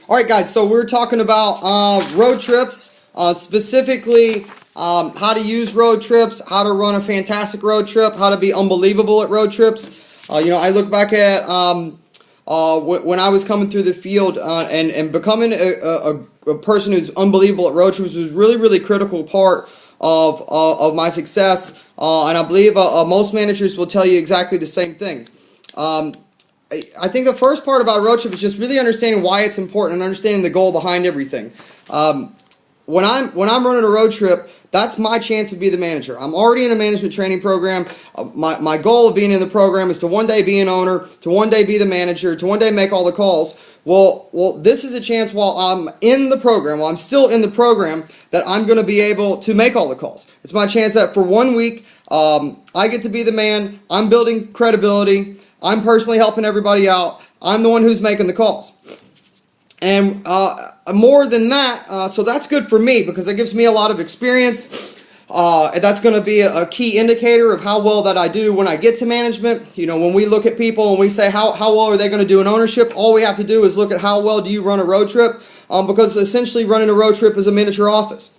All right, guys, so we're talking about road trips, specifically how to use road trips, how to run a fantastic road trip, how to be unbelievable at road trips. I look back at when I was coming through the field and becoming a person who's unbelievable at road trips was really, really critical part of my success. And I believe most managers will tell you exactly the same thing. I think the first part about a road trip is just really understanding why it's important and understanding the goal behind everything. When I'm running a road trip, that's my chance to be the manager. I'm already in a management training program. My goal of being in the program is to one day be an owner, to one day be the manager, to one day make all the calls. Well, this is a chance while I'm in the program, while I'm still in the program, that I'm going to be able to make all the calls. It's my chance that for 1 week, I get to be the man. I'm building credibility. I'm personally helping everybody out. I'm the one who's making the calls. And more than that, so that's good for me because it gives me a lot of experience. That's going to be a key indicator of how well that I do when I get to management. When we look at people and we say how well are they going to do in ownership, all we have to do is look at how well do you run a road trip, because essentially running a road trip is a miniature office.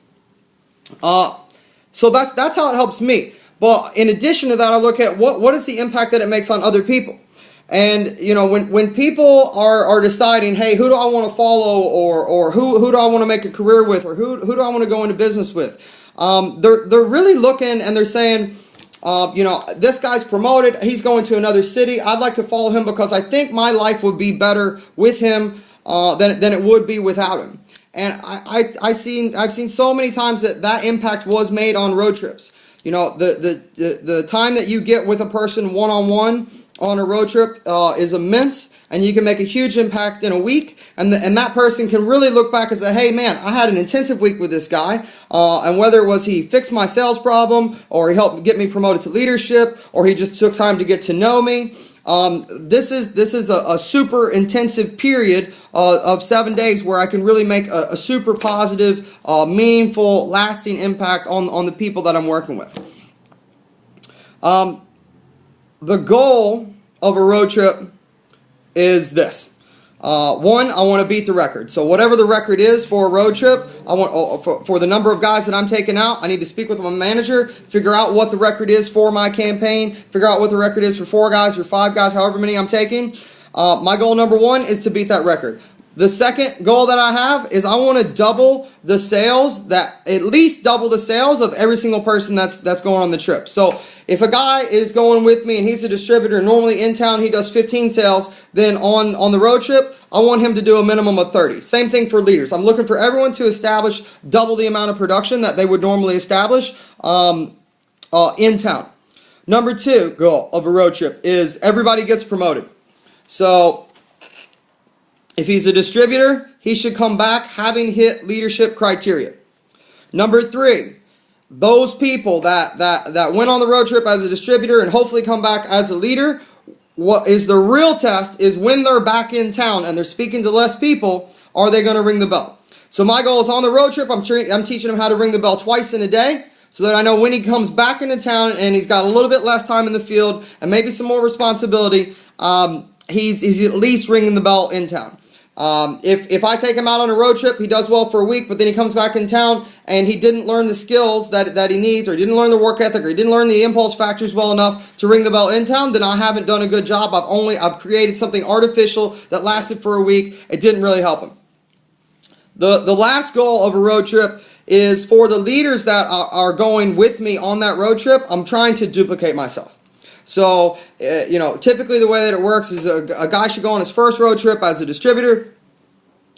So that's how it helps me. But in addition to that, I look at what is the impact that it makes on other people. And, when people are deciding, hey, who do I want to follow, or who do I want to make a career with, or who do I want to go into business with, they're really looking and they're saying, this guy's promoted, he's going to another city, I'd like to follow him because I think my life would be better with him than it would be without him. And I've seen so many times that impact was made on road trips. The time that you get with a person one-on-one on a road trip is immense, and you can make a huge impact in a week, and that person can really look back and say, hey man, I had an intensive week with this guy, and whether it was he fixed my sales problem, or he helped get me promoted to leadership, or he just took time to get to know me, this is a super intensive period of 7 days where I can really make a super positive, meaningful, lasting impact on the people that I'm working with. The goal of a road trip is this. One, I want to beat the record. So whatever the record is for a road trip, I want for the number of guys that I'm taking out, I need to speak with my manager, figure out what the record is for my campaign, figure out what the record is for 4 guys or 5 guys, however many I'm taking. My goal number 1 is to beat that record. The second goal that I have is I want to double the sales, at least double the sales of every single person that's going on the trip. So if a guy is going with me and he's a distributor, normally in town he does 15 sales, then on the road trip, I want him to do a minimum of 30. Same thing for leaders. I'm looking for everyone to establish double the amount of production that they would normally establish in town. Number 2 goal of a road trip is everybody gets promoted. So if he's a distributor, he should come back having hit leadership criteria. Number 3, those people that went on the road trip as a distributor and hopefully come back as a leader, what is the real test is when they're back in town and they're speaking to less people, are they going to ring the bell? So my goal is on the road trip, I'm teaching him how to ring the bell twice in a day so that I know when he comes back into town and he's got a little bit less time in the field and maybe some more responsibility, he's at least ringing the bell in town. If I take him out on a road trip, he does well for a week, but then he comes back in town and he didn't learn the skills that he needs, or he didn't learn the work ethic, or he didn't learn the impulse factors well enough to ring the bell in town, then I haven't done a good job. I've created something artificial that lasted for a week. It didn't really help him. The last goal of a road trip is for the leaders that are going with me on that road trip. I'm trying to duplicate myself. So, typically the way that it works is a guy should go on his first road trip as a distributor.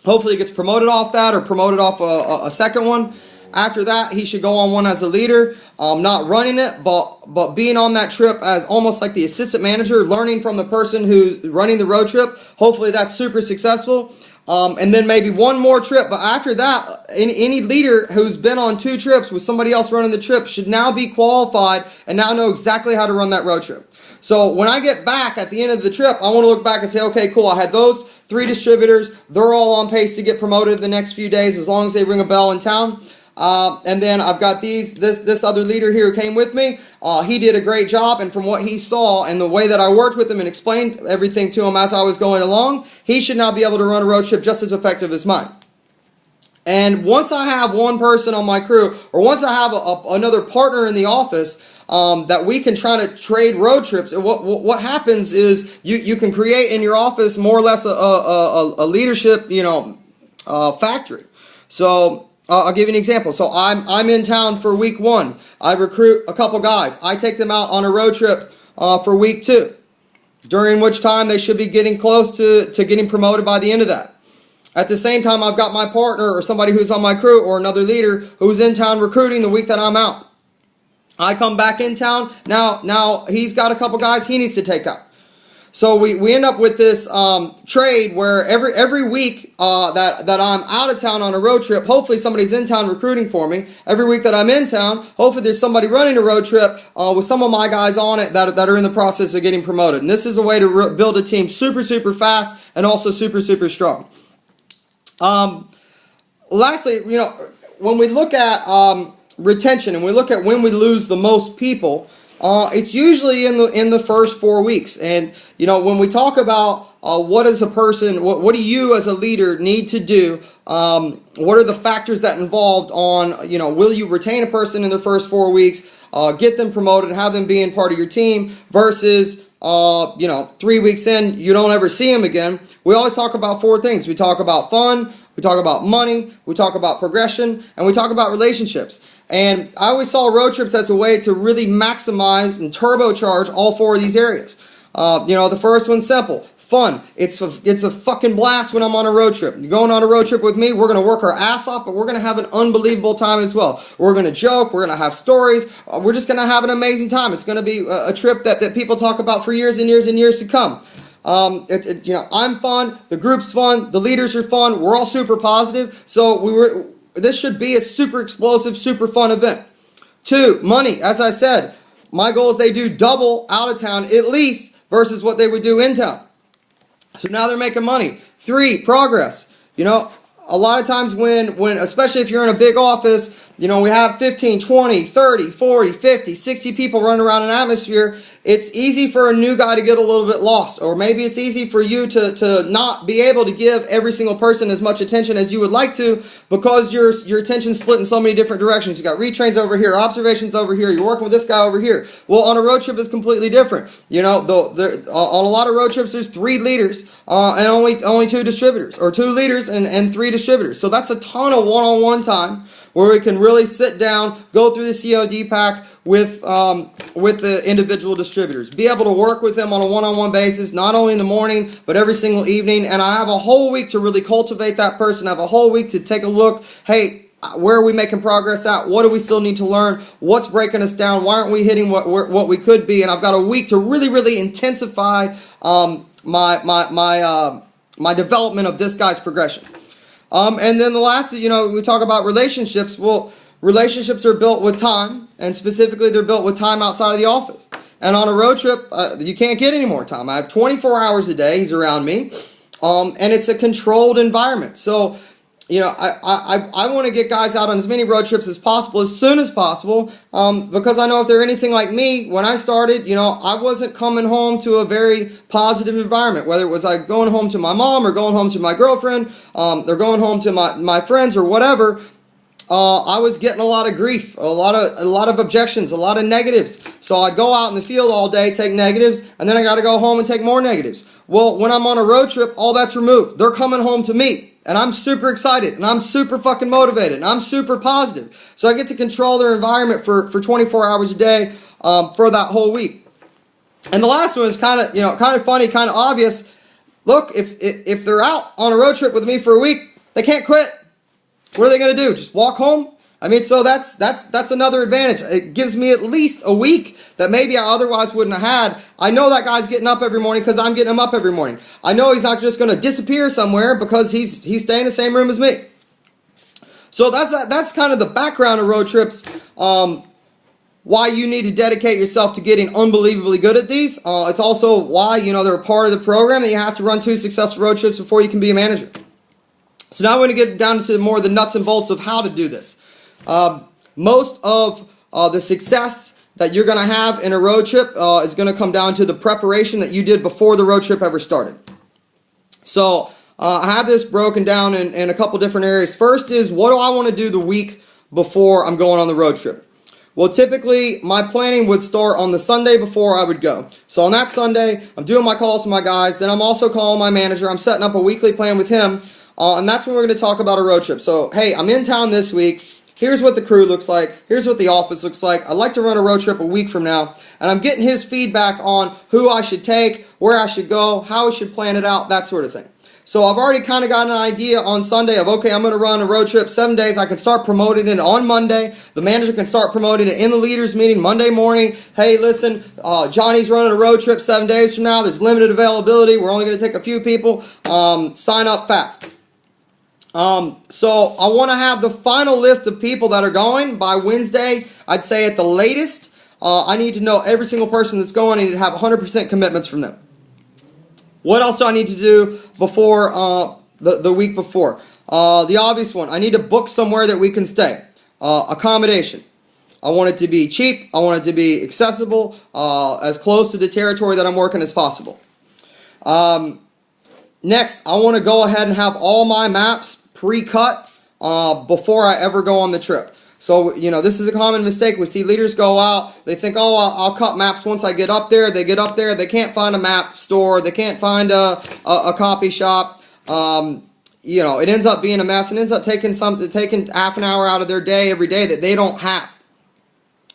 Hopefully he gets promoted off that or promoted off a second one. After that, he should go on one as a leader, not running it, but being on that trip as almost like the assistant manager, learning from the person who's running the road trip. Hopefully that's super successful. And then maybe one more trip. But after that, any leader who's been on 2 trips with somebody else running the trip should now be qualified and now know exactly how to run that road trip. So when I get back at the end of the trip, I want to look back and say, okay, cool, I had those 3 distributors. They're all on pace to get promoted the next few days as long as they ring a bell in town. And then I've got this other leader here who came with me. He did a great job, and from what he saw and the way that I worked with him and explained everything to him as I was going along, he should now be able to run a road trip just as effective as mine. And once I have one person on my crew, or once I have another partner in the office, that we can try to trade road trips, what happens is you can create in your office more or less a leadership, factory. So I'll give you an example. So I'm in town for week 1. I recruit a couple guys. I take them out on a road trip for week 2, during which time they should be getting close to getting promoted by the end of that. At the same time, I've got my partner or somebody who's on my crew or another leader who's in town recruiting the week that I'm out. I come back in town. Now he's got a couple guys he needs to take out. So we end up with this trade where every week that I'm out of town on a road trip, hopefully somebody's in town recruiting for me. Every week that I'm in town, hopefully there's somebody running a road trip with some of my guys on it that are in the process of getting promoted. And this is a way to build a team super, super fast and also super, super strong. Lastly, when we look at retention and we look at when we lose the most people, it's usually in the first 4 weeks. And when we talk about what is a person, what do you as a leader need to do? What are the factors that involved on will you retain a person in the first 4 weeks, get them promoted, have them being part of your team, versus 3 weeks in you don't ever see them again. We always talk about 4 things. We talk about fun, we talk about money, we talk about progression, and we talk about relationships. And I always saw road trips as a way to really maximize and turbocharge all 4 of these areas. The first one's simple. Fun. It's a fucking blast when I'm on a road trip. You're going on a road trip with me, we're going to work our ass off, but we're going to have an unbelievable time as well. We're going to joke, we're going to have stories, we're just going to have an amazing time. It's going to be a trip that people talk about for years and years and years to come. I'm fun, the group's fun, the leaders are fun, we're all super positive, so this should be a super explosive, super fun event. 2, money. As I said, my goal is they do double out of town at least versus what they would do in town. So now they're making money. 3, progress. A lot of times when especially if you're in a big office, we have 15, 20, 30, 40, 50, 60 people running around an atmosphere. It's easy for a new guy to get a little bit lost, or maybe it's easy for you to not be able to give every single person as much attention as you would like to, because your attention's split in so many different directions. You got retrains over here, observations over here, you're working with this guy over here. Well, on a road trip it's completely different. On a lot of road trips there's 3 leaders and only 2 distributors, or 2 leaders and 3 distributors. So that's a ton of one-on-one time where we can really sit down, go through the COD pack with the individual distributors. Be able to work with them on a one-on-one basis, not only in the morning, but every single evening. And I have a whole week to really cultivate that person. I have a whole week to take a look. Hey, where are we making progress at? What do we still need to learn? What's breaking us down? Why aren't we hitting what we could be? And I've got a week to really, really intensify my development of this guy's progression. And then the last, we talk about relationships. Well, relationships are built with time, and specifically they're built with time outside of the office. And on a road trip, you can't get any more time. I have 24 hours a day, he's around me, and it's a controlled environment. So, I want to get guys out on as many road trips as possible, as soon as possible, because I know if they're anything like me, when I started, I wasn't coming home to a very positive environment, whether it was like going home to my mom or going home to my girlfriend, or going home to my friends or whatever. I was getting a lot of grief, a lot of objections, a lot of negatives. So I'd go out in the field all day, take negatives, and then I got to go home and take more negatives. Well, when I'm on a road trip, all that's removed. They're coming home to me, and I'm super excited, and I'm super fucking motivated, and I'm super positive. So I get to control their environment for 24 hours a day for that whole week. And the last one is kind of funny, kind of obvious. Look, if they're out on a road trip with me for a week, they can't quit. What are they going to do? Just walk home? I mean, so that's another advantage. It gives me at least a week that maybe I otherwise wouldn't have had. I know that guy's getting up every morning because I'm getting him up every morning. I know he's not just going to disappear somewhere because he's staying in the same room as me. So that's kind of the background of road trips. Why you need to dedicate yourself to getting unbelievably good at these. It's also why they're a part of the program that you have to run 2 successful road trips before you can be a manager. So now we're going to get down to more of the nuts and bolts of how to do this. Most of the success that you're going to have in a road trip is going to come down to the preparation that you did before the road trip ever started. So I have this broken down in a couple different areas. First is, what do I want to do the week before I'm going on the road trip? Well, typically, my planning would start on the Sunday before I would go. So on that Sunday, I'm doing my calls with my guys. Then I'm also calling my manager. I'm setting up a weekly plan with him. And that's when we're going to talk about a road trip. So, hey, I'm in town this week. Here's what the crew looks like. Here's what the office looks like. I'd like to run a road trip a week from now. And I'm getting his feedback on who I should take, where I should go, how I should plan it out, that sort of thing. So I've already kind of got an idea on Sunday of, okay, I'm going to run a road trip 7 days. I can start promoting it on Monday. The manager can start promoting it in the leaders meeting Monday morning. Hey, listen, Johnny's running a road trip 7 days from now. There's limited availability. We're only going to take a few people. Sign up fast. So I want to have the final list of people that are going by Wednesday. I'd say at the latest. I need to know every single person that's going. I need to have 100% commitments from them. What else do I need to do before the week before? The obvious one. I need to book somewhere that we can stay. Accommodation. I want it to be cheap. I want it to be accessible, as close to the territory that I'm working as possible. Next, I want to go ahead and have all my maps pre-cut before I ever go on the trip. So, you know, this is a common mistake. We see leaders go out. They think, oh, I'll cut maps once I get up there. They get up there. They can't find a map store. They can't find a copy shop. You know, it ends up being a mess. It ends up taking half an hour out of their day every day that they don't have.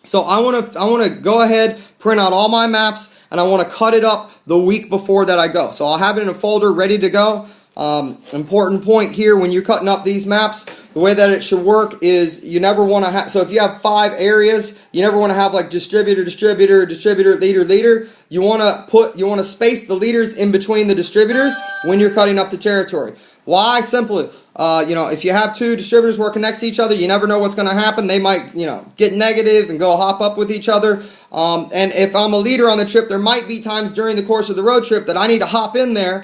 So I want to go ahead, print out all my maps, and I want to cut it up the week before that I go. So I'll have it in a folder ready to go. Important point here, when you're cutting up these maps, the way that it should work is you never want to have, so if you have 5 areas, you never want to have like distributor, distributor, distributor, leader, leader. You want to space the leaders in between the distributors when you're cutting up the territory. Why? Simply, you know, if you have 2 distributors working next to each other, you never know what's going to happen. They might, you know, get negative and go hop up with each other. And if I'm a leader on the trip, there might be times during the course of the road trip that I need to hop in there.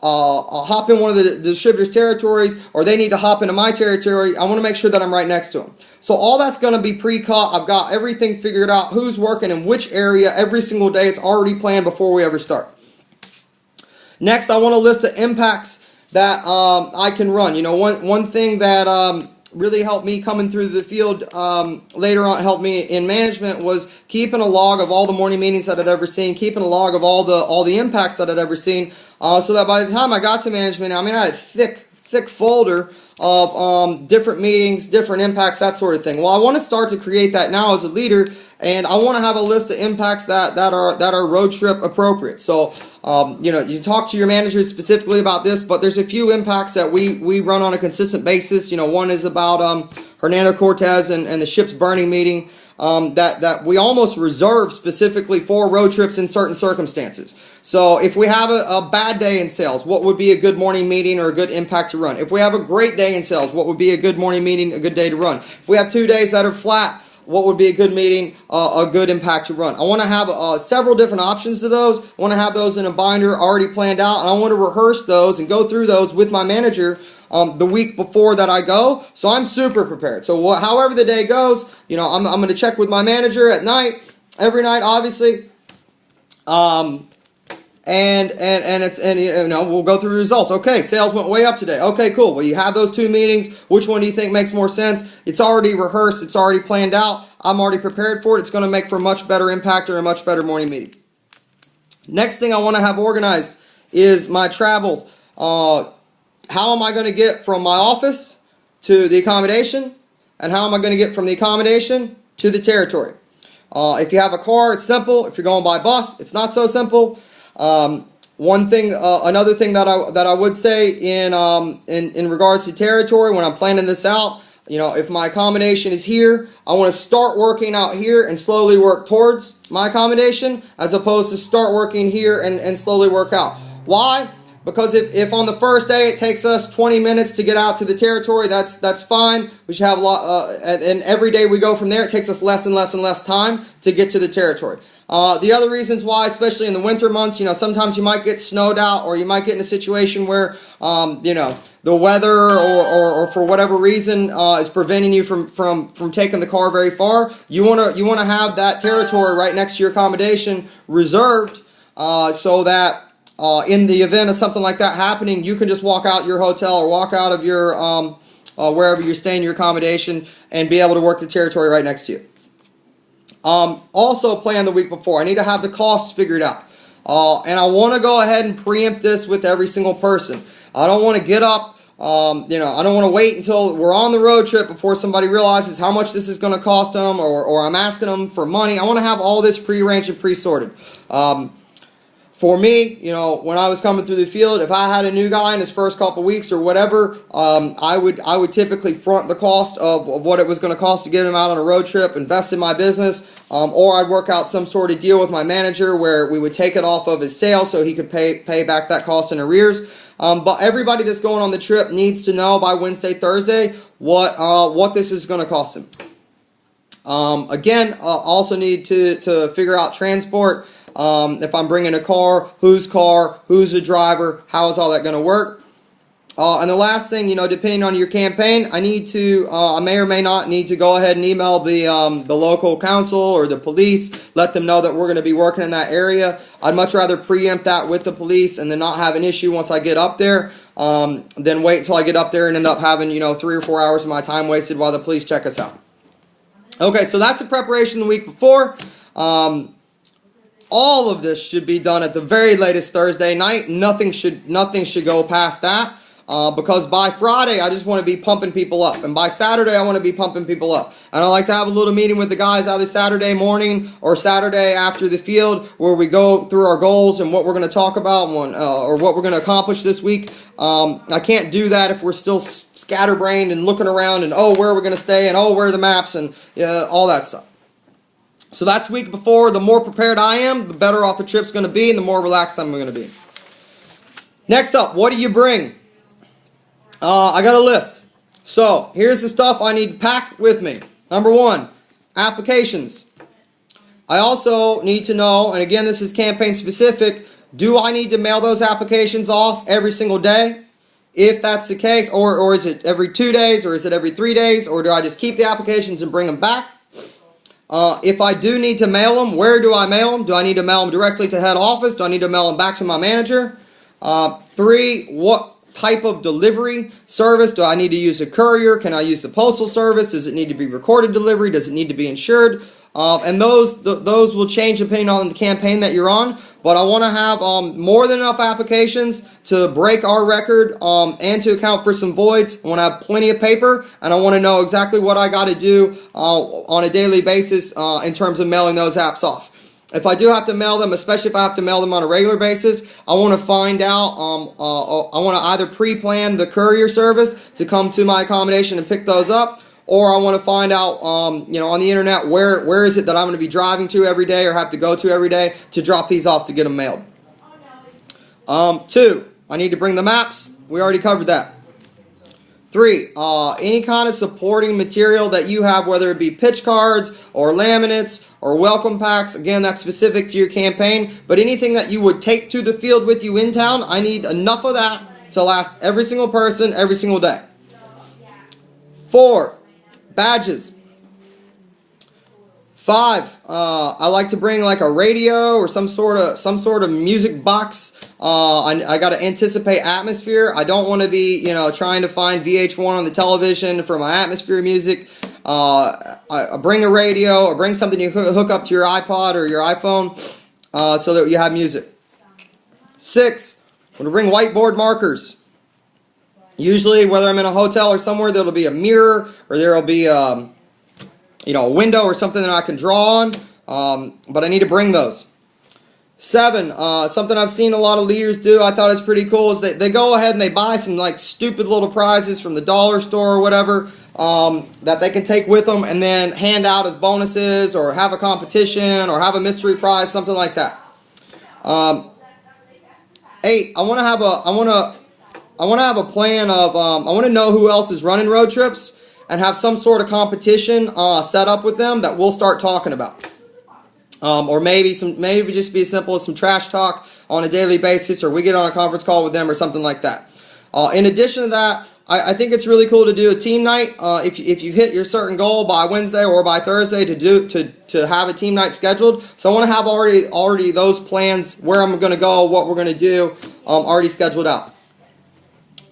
I'll hop in one of the distributors' territories, or they need to hop into my territory. I want to make sure that I'm right next to them. So all that's going to be pre-cut. I've got everything figured out, who's working in which area every single day. It's already planned before we ever start. Next, I want a list of impacts that I can run. You know, one thing that really helped me coming through the field later on, helped me in management, was keeping a log of all the morning meetings that I'd ever seen, keeping a log of all the impacts that I'd ever seen, so that by the time I got to management, I mean, I had a thick folder of different meetings, different impacts, that sort of thing. Well, I want to start to create that now as a leader, and I want to have a list of impacts that are road trip appropriate. So, you know, you talk to your managers specifically about this, but there's a few impacts that we run on a consistent basis. You know, one is about Hernando Cortez and the ship's burning meeting. That we almost reserve specifically for road trips in certain circumstances. So if we have a bad day in sales, what would be a good morning meeting or a good impact to run? If we have a great day in sales, what would be a good morning meeting, a good day to run? If we have 2 days that are flat, what would be a good meeting, a good impact to run? I want to have several different options to those. I want to have those in a binder already planned out, and I want to rehearse those and go through those with my manager the week before that I go, so I'm super prepared. So however the day goes, you know, I'm going to check with my manager at night, every night, obviously, and you know, we'll go through results. Okay, sales went way up today. Okay, cool. Well, you have those 2 meetings. Which one do you think makes more sense? It's already rehearsed. It's already planned out. I'm already prepared for it. It's going to make for a much better impact or a much better morning meeting. Next thing I want to have organized is my travel. How am I going to get from my office to the accommodation? And how am I going to get from the accommodation to the territory? If you have a car, it's simple. If you're going by bus, it's not so simple. Another thing that I would say in regards to territory, when I'm planning this out, you know, if my accommodation is here, I want to start working out here and slowly work towards my accommodation, as opposed to start working here and slowly work out. Why? Because if on the first day it takes us 20 minutes to get out to the territory, that's fine. We should have a lot, and every day we go from there, it takes us less and less and less time to get to the territory. The other reasons why, especially in the winter months, sometimes you might get snowed out, or you might get in a situation where, the weather or for whatever reason is preventing you from taking the car very far. You wanna have that territory right next to your accommodation reserved, so that in the event of something like that happening, you can just walk out your hotel or walk out of your wherever you're staying, your accommodation, and be able to work the territory right next to you. Also plan the week before. I need to have the costs figured out. And I want to go ahead and preempt this with every single person. I don't want to get up, I don't want to wait until we're on the road trip before somebody realizes how much this is going to cost them, or I'm asking them for money. I want to have all this pre-arranged and pre-sorted. For me, when I was coming through the field, if I had a new guy in his first couple weeks or whatever, I would typically front the cost of what it was going to cost to get him out on a road trip, invest in my business, or I'd work out some sort of deal with my manager where we would take it off of his sale so he could pay back that cost in arrears. But everybody that's going on the trip needs to know by Wednesday, Thursday what this is going to cost him. Again, also need to figure out transport. If I'm bringing a car, who's the driver, how is all that going to work? And the last thing, depending on your campaign, I may or may not need to go ahead and email the local council or the police, let them know that we're going to be working in that area. I'd much rather preempt that with the police and then not have an issue once I get up there, than wait until I get up there and end up having, 3 or 4 hours of my time wasted while the police check us out. Okay, so that's a preparation the week before. All of this should be done at the very latest Thursday night. Nothing should go past that, because by Friday I just want to be pumping people up, and by Saturday I want to be pumping people up. And I like to have a little meeting with the guys either Saturday morning or Saturday after the field, where we go through our goals and what we're going to talk about or what we're going to accomplish this week. I can't do that if we're still scatterbrained and looking around and where are we going to stay and where are the maps and all that stuff. So that's week before. The more prepared I am, the better off the trip's going to be, and the more relaxed I'm going to be. Next up, what do you bring? I got a list. So here's the stuff I need to pack with me. Number 1, applications. I also need to know, and again, this is campaign specific, do I need to mail those applications off every single day? If that's the case, or is it every 2 days, or is it every 3 days, or do I just keep the applications and bring them back? If I do need to mail them, where do I mail them? Do I need to mail them directly to head office? Do I need to mail them back to my manager? 3, what type of delivery service? Do I need to use a courier? Can I use the postal service? Does it need to be recorded delivery? Does it need to be insured? And those will change depending on the campaign that you're on. But I want to have more than enough applications to break our record and to account for some voids. I want to have plenty of paper, and I want to know exactly what I got to do on a daily basis in terms of mailing those apps off. If I do have to mail them, especially if I have to mail them on a regular basis, I want to find out, I want to either pre-plan the courier service to come to my accommodation and pick those up, or I want to find out, on the internet, where is it that I'm going to be driving to every day or have to go to every day to drop these off to get them mailed. 2, I need to bring the maps. We already covered that. 3, any kind of supporting material that you have, whether it be pitch cards or laminates or welcome packs. Again, that's specific to your campaign. But anything that you would take to the field with you in town, I need enough of that to last every single person every single day. 4, badges. 5, I like to bring like a radio or some sort of music box. I got to anticipate atmosphere. I don't want to be, trying to find VH1 on the television for my atmosphere music. I bring a radio or bring something you hook up to your iPod or your iPhone so that you have music. 6, I'm going to bring whiteboard markers. Usually, whether I'm in a hotel or somewhere, there'll be a mirror or there'll be a window or something that I can draw on, but I need to bring those. 7, something I've seen a lot of leaders do, I thought it's pretty cool, is they go ahead and they buy some like stupid little prizes from the dollar store or whatever that they can take with them and then hand out as bonuses or have a competition or have a mystery prize, something like that. 8, I want to have a plan of, I want to know who else is running road trips and have some sort of competition set up with them that we'll start talking about. or maybe just be as simple as some trash talk on a daily basis, or we get on a conference call with them or something like that. In addition to that, I think it's really cool to do a team night. If you hit your certain goal by Wednesday or by Thursday to have a team night scheduled. So I want to have already those plans, where I'm going to go, what we're going to do, already scheduled out.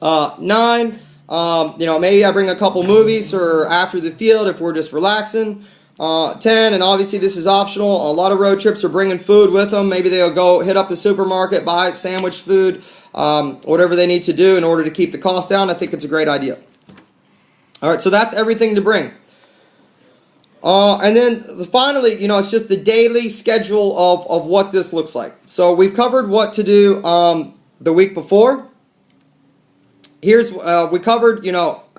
9, maybe I bring a couple movies or after the field if we're just relaxing. 10, and obviously this is optional. A lot of road trips are bringing food with them. Maybe they'll go hit up the supermarket, buy sandwich food, whatever they need to do in order to keep the cost down. I think it's a great idea. All right, so that's everything to bring. And then finally, it's just the daily schedule of what this looks like. So we've covered what to do the week before. We covered,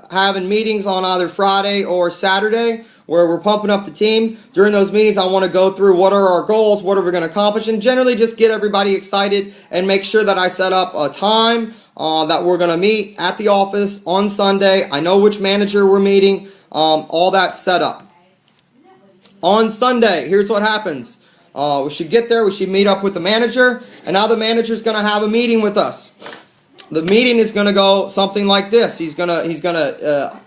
having meetings on either Friday or Saturday, where we're pumping up the team. During those meetings, I want to go through what are our goals, what are we going to accomplish, and generally just get everybody excited and make sure that I set up a time that we're going to meet at the office on Sunday. I know which manager we're meeting, all that set up. On Sunday, here's what happens. We should get there, we should meet up with the manager, and now the manager's going to have a meeting with us. The meeting is going to go something like this. He's going to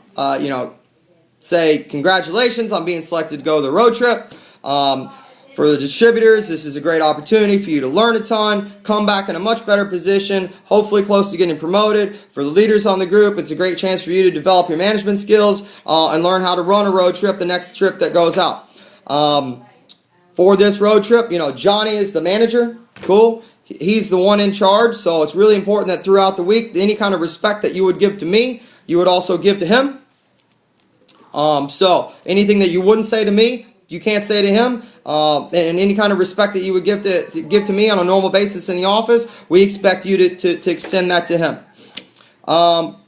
say, congratulations on being selected to go the road trip. For the distributors, this is a great opportunity for you to learn a ton, come back in a much better position, hopefully close to getting promoted. For the leaders on the group, it's a great chance for you to develop your management skills and learn how to run a road trip the next trip that goes out. For this road trip, Johnny is the manager. Cool. He's the one in charge, so it's really important that throughout the week, any kind of respect that you would give to me, you would also give to him. So anything that you wouldn't say to me, you can't say to him. And any kind of respect that you would give to me on a normal basis in the office, we expect you to extend that to him.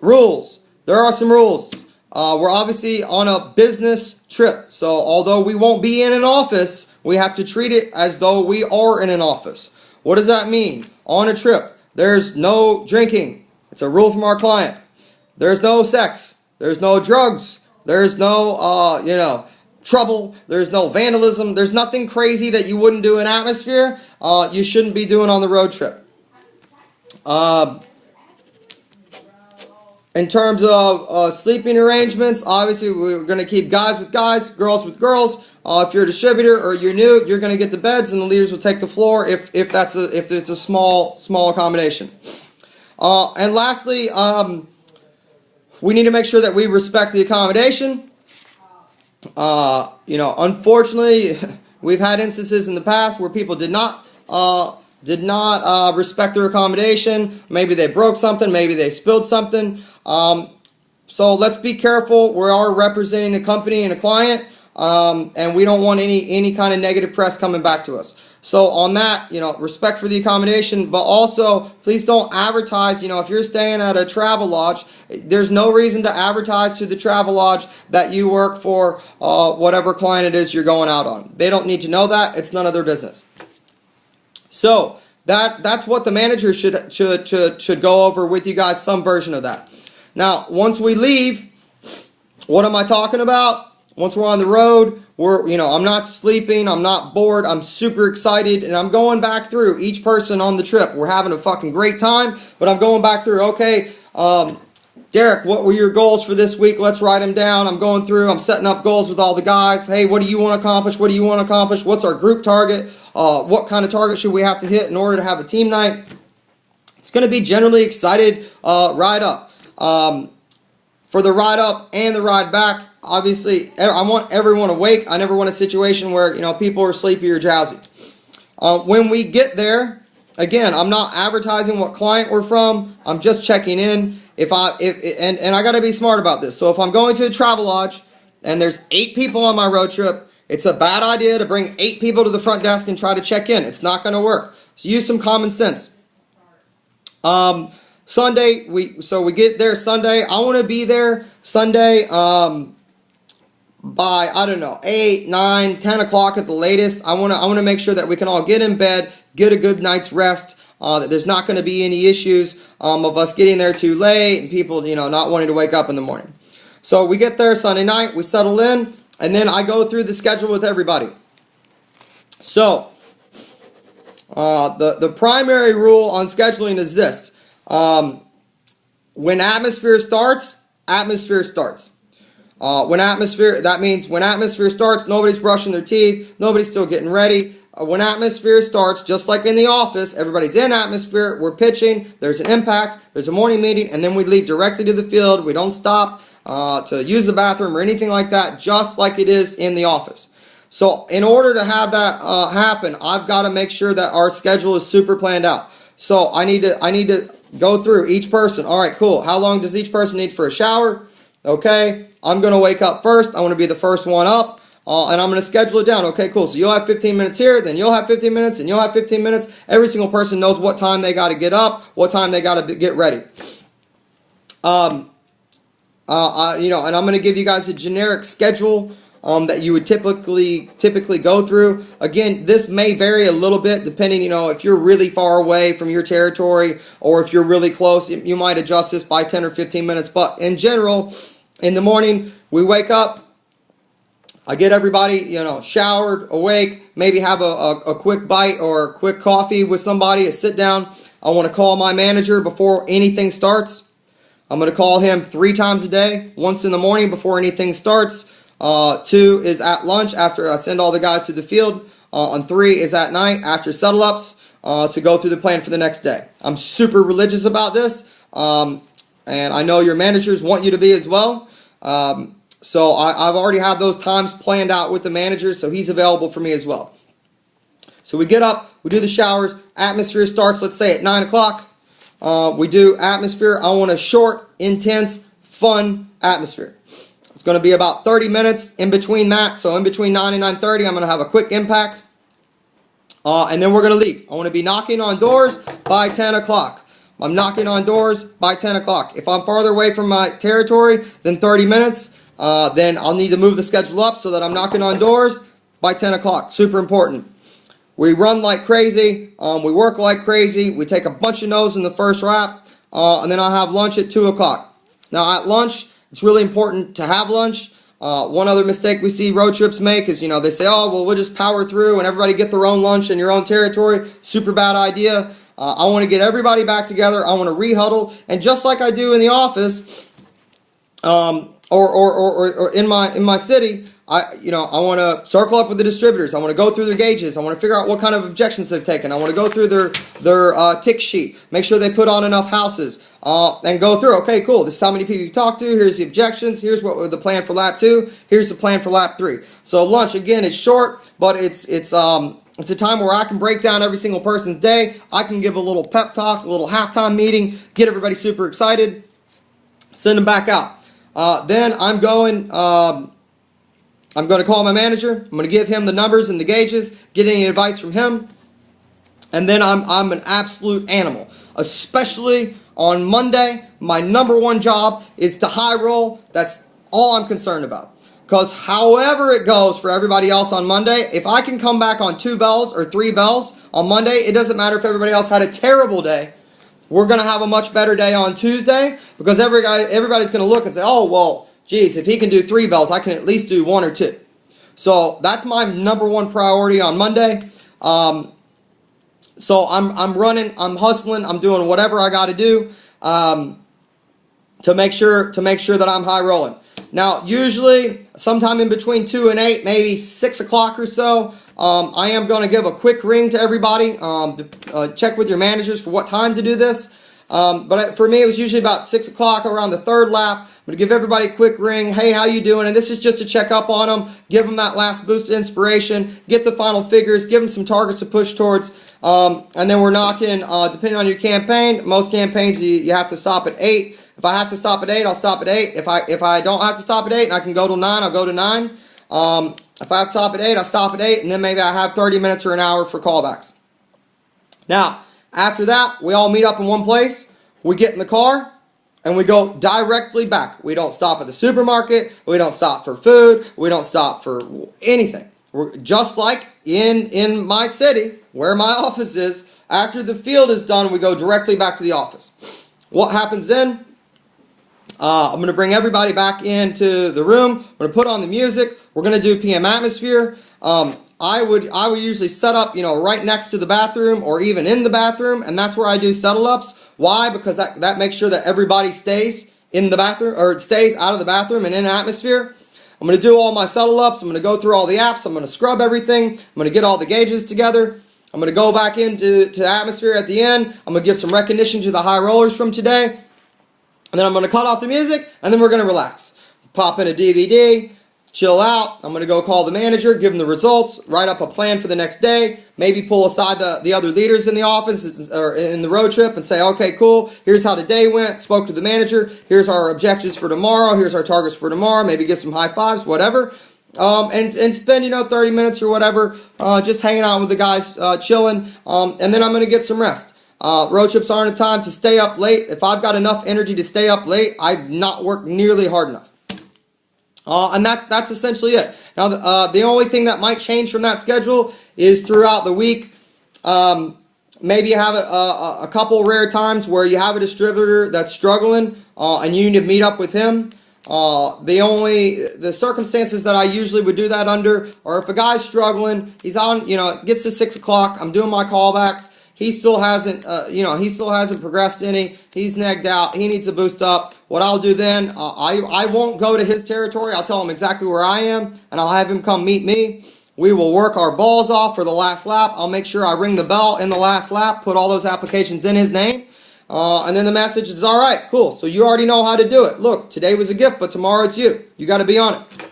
Rules. There are some rules. We're obviously on a business trip. So although we won't be in an office, we have to treat it as though we are in an office. What does that mean? On a trip, there's no drinking. It's a rule from our client. There's no sex. There's no drugs. There's no, trouble. There's no vandalism. There's nothing crazy that you wouldn't do in atmosphere. You shouldn't be doing on the road trip. In terms of sleeping arrangements, obviously we're going to keep guys with guys, girls with girls. If you're a distributor or you're new, you're going to get the beds, and the leaders will take the floor if it's a small accommodation. And lastly, we need to make sure that we respect the accommodation. Unfortunately, we've had instances in the past where people did not respect their accommodation. Maybe they broke something. Maybe they spilled something. So let's be careful. We are representing a company and a client, and we don't want any kind of negative press coming back to us. So on that, respect for the accommodation, but also please don't advertise. If you're staying at a travel lodge, there's no reason to advertise to the travel lodge that you work for whatever client it is you're going out on. They don't need to know that. It's none of their business. So that's what the manager should go over with you guys, some version of that. Now, once we leave, what am I talking about? Once we're on the road, I'm not sleeping, I'm not bored, I'm super excited, and I'm going back through each person on the trip. We're having a fucking great time, but I'm going back through, okay, Derek, what were your goals for this week? Let's write them down. I'm going through, I'm setting up goals with all the guys. Hey, what do you want to accomplish? What do you want to accomplish? What's our group target? What kind of target should we have to hit in order to have a team night? It's going to be generally excited ride up. For the ride up and the ride back, obviously, I want everyone awake. I never want a situation where, people are sleepy or drowsy. When we get there, again, I'm not advertising what client we're from. I'm just checking in. And I got to be smart about this. So if I'm going to a travel lodge and there's 8 people on my road trip, it's a bad idea to bring 8 people to the front desk and try to check in. It's not going to work. So use some common sense. Sunday, we get there Sunday. I want to be there Sunday by, 8, 9, 10 o'clock at the latest. I want to make sure that we can all get in bed, get a good night's rest, that there's not going to be any issues of us getting there too late and people, not wanting to wake up in the morning. So we get there Sunday night, we settle in, and then I go through the schedule with everybody. So, the primary rule on scheduling is this. When atmosphere starts, atmosphere starts. That means when atmosphere starts, nobody's brushing their teeth, nobody's still getting ready. When atmosphere starts, just like in the office, everybody's in atmosphere, we're pitching, there's an impact, there's a morning meeting, and then we leave directly to the field. We don't stop to use the bathroom or anything like that, just like it is in the office. So in order to have that happen, I've got to make sure that our schedule is super planned out. So I need to go through each person. All right, cool. How long does each person need for a shower? Okay, I'm going to wake up first. I want to be the first one up. And I'm going to schedule it down. Okay, cool. So you'll have 15 minutes here, then you'll have 15 minutes, and you'll have 15 minutes. Every single person knows what time they got to get up, what time they got to get ready. And I'm going to give you guys a generic schedule that you would typically go through. Again, this may vary a little bit depending, if you're really far away from your territory or if you're really close, you might adjust this by 10 or 15 minutes. But in general, in the morning, we wake up. I get everybody, showered, awake, maybe have a quick bite or a quick coffee with somebody, a sit down. I want to call my manager before anything starts. I'm going to call him 3 times a day, once in the morning before anything starts. 2 is at lunch after I send all the guys to the field. And 3 is at night after settle-ups to go through the plan for the next day. I'm super religious about this, and I know your managers want you to be as well. So I've already had those times planned out with the manager, so he's available for me as well. So we get up, we do the showers, atmosphere starts, let's say at 9 o'clock. We do atmosphere. I want a short, intense, fun atmosphere. It's going to be about 30 minutes in between that. So in between 9 and 9:30, I'm going to have a quick impact. And then we're going to leave. I want to be knocking on doors by 10 o'clock. I'm knocking on doors by 10 o'clock. If I'm farther away from my territory than 30 minutes, then I'll need to move the schedule up so that I'm knocking on doors by 10 o'clock. Super important. We run like crazy. We work like crazy. We take a bunch of no's in the first wrap. And then I'll have lunch at 2 o'clock. Now at lunch, it's really important to have lunch. One other mistake we see road trips make is, they say, oh, well, we'll just power through and everybody get their own lunch in your own territory. Super bad idea. I want to get everybody back together. I want to re-huddle. And just like I do in the office, or in my city, I want to circle up with the distributors. I want to go through their gauges. I want to figure out what kind of objections they've taken. I want to go through their tick sheet, make sure they put on enough houses, and go through. Okay, cool. This is how many people you talked to. Here's the objections. Here's what the plan for lap 2. Here's the plan for lap 3. So lunch again, it's short, but it's a time where I can break down every single person's day. I can give a little pep talk, a little halftime meeting, get everybody super excited, send them back out. Then I'm going to call my manager. I'm going to give him the numbers and the gauges, get any advice from him. And then I'm an absolute animal. Especially on Monday, my number one job is to high roll. That's all I'm concerned about. Because however it goes for everybody else on Monday, if I can come back on 2 bells or 3 bells on Monday, it doesn't matter if everybody else had a terrible day. We're going to have a much better day on Tuesday because everybody's going to look and say, oh, well, geez, if he can do 3 bells, I can at least do 1 or 2. So that's my number one priority on Monday. So I'm running, I'm hustling, I'm doing whatever I got to do to make sure that I'm high rolling. Now, usually, sometime in between 2 and 8, maybe 6 o'clock or so, I am going to give a quick ring to everybody, to check with your managers for what time to do this. But for me, it was usually about 6 o'clock around the 3rd lap. I'm going to give everybody a quick ring. Hey, how you doing? And this is just to check up on them, give them that last boost of inspiration, get the final figures, give them some targets to push towards. And then we're knocking, depending on your campaign, most campaigns you have to stop at 8. If I have to stop at 8, I'll stop at 8. If I don't have to stop at 8 and I can go till 9, I'll go to 9. If I have to stop at 8, I'll stop at 8, and then maybe I have 30 minutes or an hour for callbacks. Now, after that, we all meet up in one place. We get in the car, and we go directly back. We don't stop at the supermarket. We don't stop for food. We don't stop for anything. We're just like in my city, where my office is. After the field is done, we go directly back to the office. What happens then? I'm going to bring everybody back into the room. I'm going to put on the music. We're going to do PM atmosphere. I would usually set up, right next to the bathroom or even in the bathroom, and that's where I do settle-ups. Why? Because that makes sure that everybody stays in the bathroom, or stays out of the bathroom and in the atmosphere. I'm going to do all my settle-ups. I'm going to go through all the apps. I'm going to scrub everything. I'm going to get all the gauges together. I'm going to go back into atmosphere at the end. I'm going to give some recognition to the high rollers from today. And then I'm going to cut off the music, and then we're going to relax. Pop in a DVD, chill out. I'm going to go call the manager, give him the results, write up a plan for the next day, maybe pull aside the other leaders in the office or in the road trip and say, okay, cool, here's how the day went, spoke to the manager, here's our objectives for tomorrow, here's our targets for tomorrow, maybe get some high fives, whatever. And spend, 30 minutes or whatever just hanging out with the guys, chilling, and then I'm going to get some rest. Road trips aren't a time to stay up late. If I've got enough energy to stay up late, I've not worked nearly hard enough. And that's essentially it. Now, the only thing that might change from that schedule is throughout the week. Maybe you have a couple rare times where you have a distributor that's struggling, and you need to meet up with him. The circumstances that I usually would do that under are if a guy's struggling, he's on, it gets to 6 o'clock, I'm doing my callbacks. He still hasn't progressed any. He's negged out. He needs to boost up. What I'll do then, I won't go to his territory. I'll tell him exactly where I am, and I'll have him come meet me. We will work our balls off for the last lap. I'll make sure I ring the bell in the last lap, put all those applications in his name, and then the message is, all right, cool. So you already know how to do it. Look, today was a gift, but tomorrow it's you. You got to be on it.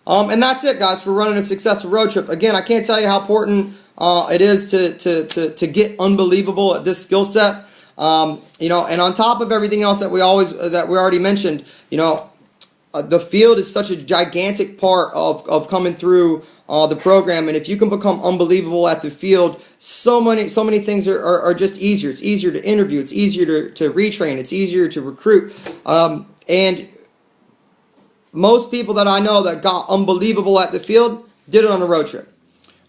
And that's it, guys, for running a successful road trip. Again, I can't tell you how important it is to get unbelievable at this skill set, and on top of everything else that we already mentioned, the field is such a gigantic part of coming through the program, and if you can become unbelievable at the field, so many things are just easier. It's easier to interview, it's easier to retrain, it's easier to recruit, and most people that I know that got unbelievable at the field did it on a road trip.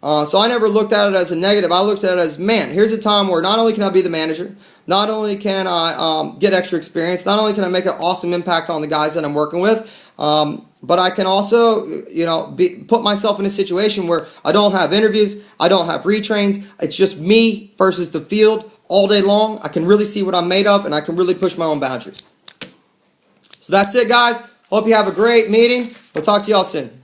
So I never looked at it as a negative. I looked at it as, man, here's a time where not only can I be the manager, not only can I get extra experience, not only can I make an awesome impact on the guys that I'm working with, but I can also, put myself in a situation where I don't have interviews, I don't have retrains, it's just me versus the field all day long. I can really see what I'm made of, and I can really push my own boundaries. So that's it, guys. Hope you have a great meeting. We'll talk to y'all soon.